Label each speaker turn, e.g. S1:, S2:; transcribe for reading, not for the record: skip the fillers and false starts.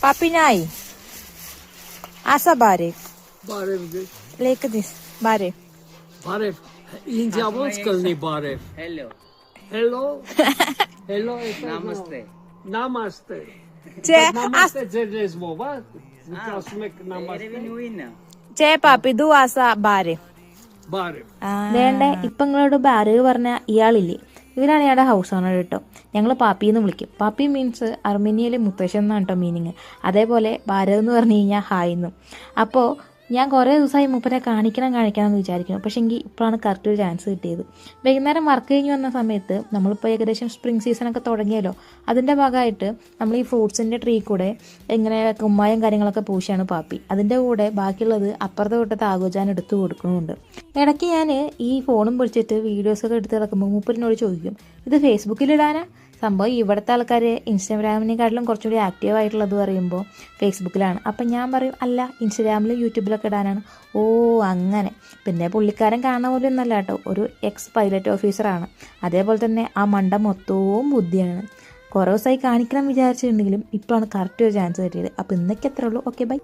S1: Papi Nai. Asa Bare.
S2: Barev.
S1: Like this. Bare.
S2: Barev. India Barev.
S3: Hello.
S2: Hello. Hello.
S3: Namaste.
S2: Namaste.
S1: Che,
S2: Namaste Zedesmova. Namaste.
S1: Che Papi, do Asa Bare.
S2: Barev.
S4: വേണ്ട ഇപ്പം നിങ്ങളോട് ബാരവ് പറഞ്ഞ ഇയാളില്ലേ, ഇവരാണ് ഇയാളുടെ house owner കേട്ടോ. ഞങ്ങൾ പാപ്പി എന്ന് വിളിക്കും. പാപ്പി മീൻസ് അർമേനിയയിലെ മുത്തശ്ശൻ എന്നാണ് കേട്ടോ മീനിങ്. അതേപോലെ ബാരവ് എന്ന് പറഞ്ഞു കഴിഞ്ഞാൽ ഹായ് എന്നും. അപ്പോൾ ഞാൻ കുറേ ദിവസമായി മൂപ്പരെ കാണിക്കണം എന്ന് വിചാരിക്കുന്നു. പക്ഷേ എങ്കിൽ ഇപ്പോഴാണ് കറക്റ്റ് ഒരു ചാൻസ് കിട്ടിയത്. വൈകുന്നേരം വർക്ക് കഴിഞ്ഞ് വന്ന സമയത്ത് നമ്മളിപ്പോൾ ഏകദേശം സ്പ്രിംഗ് സീസണൊക്കെ തുടങ്ങിയല്ലോ, അതിൻ്റെ ഭാഗമായിട്ട് നമ്മൾ ഈ ഫ്രൂട്ട്സിൻ്റെ ട്രീ കൂടെ ഇങ്ങനെ കുമ്മായം കാര്യങ്ങളൊക്കെ പൂശിയാണ് പാപ്പി. അതിൻ്റെ കൂടെ ബാക്കിയുള്ളത് അപ്പുറത്തെ തൊട്ടത്തെ ആഘോഷാൻ എടുത്തു കൊടുക്കുന്നുണ്ട്. ഇടയ്ക്ക് ഞാൻ ഈ ഫോണും പിടിച്ചിട്ട് വീഡിയോസൊക്കെ എടുത്ത് കിടക്കുമ്പോൾ മൂപ്പരിനോട് ചോദിക്കും, ഇത് ഫേസ്ബുക്കിലിടാനാ? സംഭവം ഇവിടുത്തെ ആൾക്കാർ ഇൻസ്റ്റാഗ്രാമിനെക്കാട്ടിലും കുറച്ചുകൂടി ആക്റ്റീവ് ആയിട്ടുള്ളത് പറയുമ്പോൾ ഫേസ്ബുക്കിലാണ്. അപ്പം ഞാൻ പറയും, അല്ല ഇൻസ്റ്റാഗ്രാമിലും യൂട്യൂബിലൊക്കെ ഇടാനാണ്. ഓ അങ്ങനെ. പിന്നെ പുള്ളിക്കാരൻ കാണുന്ന പോലെ ഒന്നല്ല കേട്ടോ, ഒരു എക്സ് പൈലറ്റ് ഓഫീസറാണ്. അതേപോലെ തന്നെ ആ മണ്ട മൊത്തവും ബുദ്ധിയാണ്. കുറേ ദിവസമായി കാണിക്കണം വിചാരിച്ചിട്ടുണ്ടെങ്കിലും ഇപ്പോഴാണ് കറക്റ്റ് ഒരു ചാൻസ് കിട്ടിയത്. അപ്പോൾ ഇന്നൊക്കെ എത്ര ഉള്ളൂ. Okay bye.